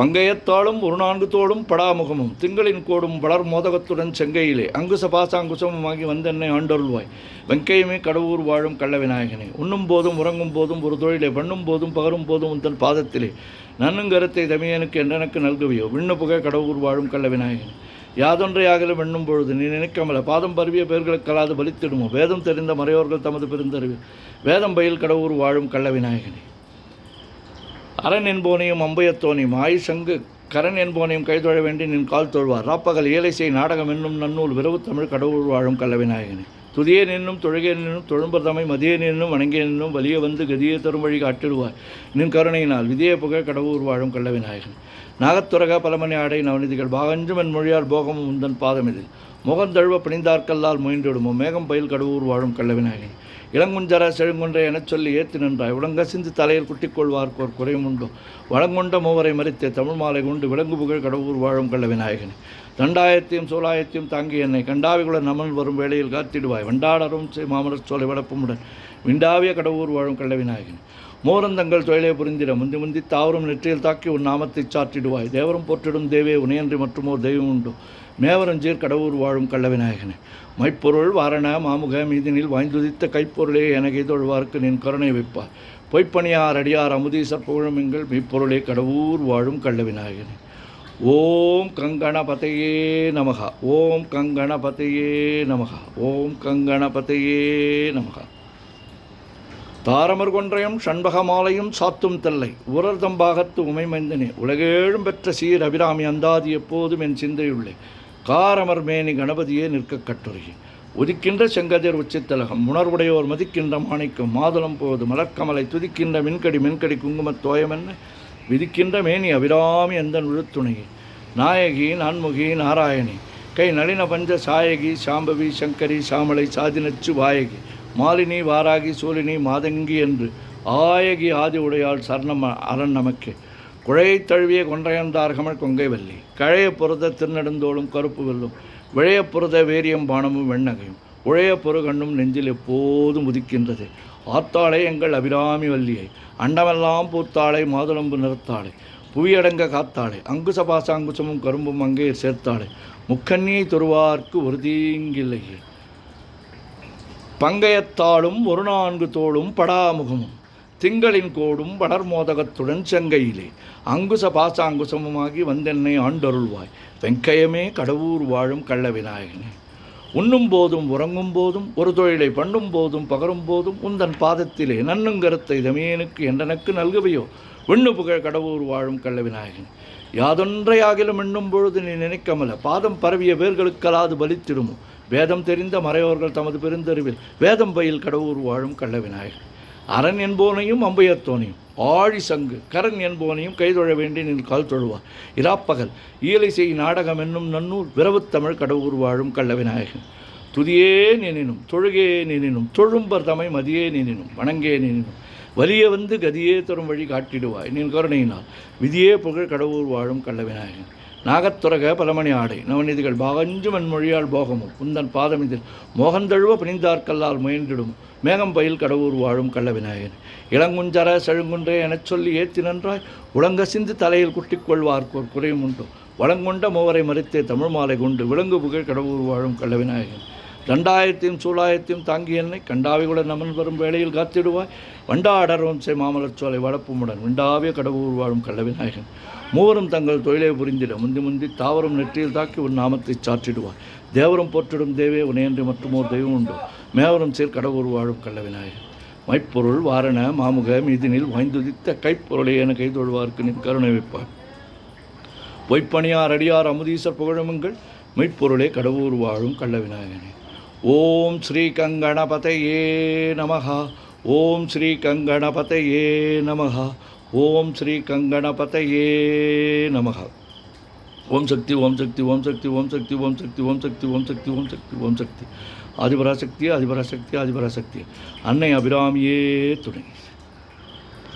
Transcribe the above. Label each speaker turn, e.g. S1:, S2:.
S1: பங்கையத்தாலும் ஒரு நான்கு தோளும் படாமுகமும் திங்களின் கோடும் வளர் மோதகத்துடன் செங்கையிலே அங்குச பாசாங்குசமுமாகி வந்தென்னை ஆண்டருள்வாய். வெங்கையமே கடவுர் வாழும் கள்ள விநாயகனே, உண்ணும் போதும் உறங்கும் போதும் ஒரு தொழிலை பண்ணும் போதும் பகரும் போதும் உந்தன் பாதத்திலே நன்னுங்கரத்தை தமியனுக்கு என்றெனக்கு நல்குவியோ. விண்ணு புகை கடவுர் வாழும் கள்ள விநாயகனே, யாதொன்றையாகலும் எண்ணும் பொழுது நீ நினைக்கமல பாதம் பருவிய பேர்களுக்கல்லாது பலித்திடுமோ. வேதம் தெரிந்த மறையோர்கள் தமது பெருந்தறிவு வேதம் பயில் கடவுர் வாழும் கள்ள விநாயகனே, அரண் என்போனையும் அம்பயத்தோனையும் ஆயுசங்கு கரண் என்போனையும் கைதொழ வேண்டி நின் கால் தொழ்வார். ராப்பகல் ஏலை செய் நாடகம் என்னும் நன்னூல் விரவு தமிழ் கடவுள் வாழும் கள்ள விநாயகனே, துதியே நின்னும் தொழுகே நின்னும் தொழும்பர்தமை மதியே நின்னும் வணங்கிய நின்னும் வலிய வந்து கதியே தரும் வழி காட்டிடுவார். நின் கருணையினால் விதியே புகழ் கடவுள் வாழும் கள்ள விநாயகன். நாகத்துரக பலமணி ஆடை நவநிதிகள் பாகஞ்சும் என் மொழியால் போகமும் உந்தன் பாதமிதில் முகந்தழுவ பிணிந்தார்கல்லால் முயன்றிடுமோ. மேகம் பயில் கடவுர் வாழும் கள்ள விநாயகன், இளங்குஞ்சர செழுங்குன்றை எனச் சொல்லி ஏற்றி நின்றாய். உலங்கசிந்து தலையில் குட்டிக்கொள்வார்க்கோர் குறையும் உண்டோ. வளங்குண்ட மூவரை மறித்தே தமிழ் மாலை கொண்டு விலங்கு புகழ் கடவுர் வாழும் கள்ள விநாயகன். தண்டாயத்தையும் சோலாயத்தையும் தாங்கி என்னை கண்டாவிகுள நமன் வரும் வேளையில் காத்திடுவாய். வண்டாடரும் மாமலர் சோலை வளப்பமுடன் விண்டாவிய கடவுர் வாழும் கள்ள விநாயகன். மோரந்தங்கள் தொழிலை புரிந்திட முந்தி முந்தி தாவரும் நெற்றியில் தாக்கி உன் நாமத்தை சாற்றிடுவாய். தேவரும் போற்றிடும் தேவே உனையன்றி மற்றுமோர் தெய்வம் உண்டோ. மேவரஞ்சீர் கடவுர் வாழும் கள்ள விநாயகனே, மைப்பொருள் வாரண மாமுக மீதினில் வாய்ந்துதித்த கைப்பொருளே எனக்கு தொழுவார்க்கு நின் கருணை வைப்பார். பொய்ப்பணியார் அடியார் அமுதீசர் புகழும் எங்கள் மெய்ப்பொருளே கடவுர் வாழும் கள்ள விநாயகனே. ஓம் கங்கணபதையே நமகா, ஓம் கங்கணபதையே நமகா, ஓம் கங்கணபதையே நமகா. தாரமர் கொன்றையும் ஷண்பகமாலையும் சாத்தும் தெல்லை உரர்தம்பாகத்து உமைமைந்தனே, உலகேழும் பெற்ற சீர் அபிராமி அந்தாதி எப்போதும் என் சிந்தையுள்ளே. காரமர் மேனி கணபதியே நிற்க கட்டுரையே, உதிக்கின்ற செங்கதிர் உச்சித்தலகம் உணர்வுடையோர் மதிக்கின்ற மாணிக்கம் மாதுளம் போது மலர்க்கமலை துதிக்கின்ற மென்கடி குங்குமத் தோயமென்ன விதிக்கின்ற மேனி அபிராமி எந்தன் விழுத்துணையே. நாயகி நான்முகி நாராயணி கை நளின பஞ்ச சாயகி சாம்பவி சங்கரி சாமலை சாதினச்சு வாயகி மாலினி வாராகி சூலினி மாதங்கி என்று ஆயகி ஆதி உடையாள் சரணம் அரண் நமக்கே. குழையை தழுவிய கொன்றையந்தார்கமள் கொங்கை வல்லி கழைய புரத திருநெடுந்தோளும் கருப்பு வெல்லும் விழைய புரத வேரியம் பானமும் வெண்ணகையும் உழைய பொறுகண்ணும் நெஞ்சில் எப்போதும் உதிக்கின்றது. ஆத்தாளை எங்கள் அபிராமி வல்லியை அண்டமெல்லாம் பூத்தாளை மாதுளம்பு நிறுத்தாளை புவியடங்க காத்தாளை அங்குசபாசாங்குசமும் கரும்பும் அங்கே சேர்த்தாளை முக்கண்ணியை தொருவார்க்கு ஒரு தீங்கில்லையே. பங்கையத்தாலும் ஒரு நான்கு தோளும் படாமுகமும் திங்களின் கோடும் வளர்மோதகத்துடன் செங்கையிலே அங்குச பாசாங்குசமுமாகி வந்தென்னை ஆண்டருள்வாய். வெங்கையமே கடவுர் வாழும் கள்ள விநாயகனே, உண்ணும் போதும் உறங்கும் போதும் ஒரு தொழிலை பண்ணும் போதும் பகரும் போதும் உந்தன் பாதத்திலே நன்னுங்கரத்தை தமியனுக்கு என்றெனக்கு நல்குவையோ. விண்ணு புகழ் கடவுர் வாழும் கள்ள விநாயகன், யாதொன்றையாகிலும் எண்ணும் பொழுது நீ நினைக்கமல பாதம் பரவிய வேர்களுக்கலாது பலித்திடுமோ. வேதம் தெரிந்த மறையோர்கள் தமது பெருந்தறிவில் வேதம் பயில் கடவுர் வாழும் கள்ள விநாயகன். அரண் என்போனையும் அம்பையத்தோனையும் ஆழி சங்கு கரண் என்போனையும் கைதொழ வேண்டி நின் கால் தொழுவார். இராப்பகல் ஈலை செய் நாடகம் என்னும் நன்னூல் விரவு தமிழ் கடவுர் வாழும் கள்ள விநாயகன். துதியே நினினும் தொழுகே நினினும் தொழும்பர் தமை மதியே நினினும் வணங்கே நினினும் வலிய வந்து கதியே தரும் வழி காட்டிடுவாய். நின் கருணையினால் விதியே புகழ் கடவுர் வாழும் கள்ள விநாயகன். நாகத்துரக பலமணி ஆடை நவநிதிகள் பாகஞ்சும் என் மொழியால் போகமும் உந்தன் பாதமிதில் மோகந்தழுவ பிணிந்தார்கல்லால் முயன்றிடும். மேகம் பயில் கடவுர் வாழும் கள்ள விநாயகன், இளங்குஞ்சர செழுங்குன்றே எனச் சொல்லி ஏற்றி நன்றாய். உலங்கசிந்து தலையில் குட்டிக்கொள்வார்க்கோர் குறையும் உண்டோ. வளங்கொண்ட மூவரை மறித்தே தமிழ் மாலை கொண்டு விலங்கு புகழ் கடவுர் வாழும் கள்ள விநாயகன். தண்டாயத்தையும் சூலாயத்தையும் தாங்கி என்னை கண்டாவிகுடன் நமன் வரும் வேளையில் காத்திடுவாய். வண்டாடரும் மாமலர் சோலை வளப்புமுடன் விண்டாவிய கடவுர் வாழும் கள்ள விநாயகன். மூவரும் தங்கள் தொழிலை புரிந்திட முந்தி முந்தி தாவரும் நெற்றியில் தாக்கி உன் நாமத்தை சாற்றிடுவார். தேவரும் போற்றிடும் தேவே உனையன்றி மற்றுமோர் தெய்வம் உண்டோ. மேவரும் சீர் கடவுர் வாழும் கள்ள விநாயகன். மைப்பொருள் வாரண மாமுக மீதினில் வாய்ந்துதித்த கைப்பொருளை என கைதொழுவார்க்கு நின் கருணை வைப்பார். பொய்ப்பணியார் அடியார் அமுதீசர் புகழமுங்கள் மெய்ப்பொருளே கடவுர் வாழும் கள்ள விநாயகனே. ஓம் ஸ்ரீ கங்கணபதையே நமகா, ஓம் ஸ்ரீ கங்கணபதையே நமகா, ஓம் ஸ்ரீ கங்கணபதையே நமகா. ஓம் சக்தி ஓம் சக்தி ஓம் சக்தி ஓம் சக்தி ஓம் சக்தி ஓம் சக்தி ஓம் சக்தி ஓம் சக்தி ஓம் சக்தி. ஆதிபராசக்தி ஆதிபராசக்தி ஆதிபராசக்தி. அன்னை அபிராமியே துணை.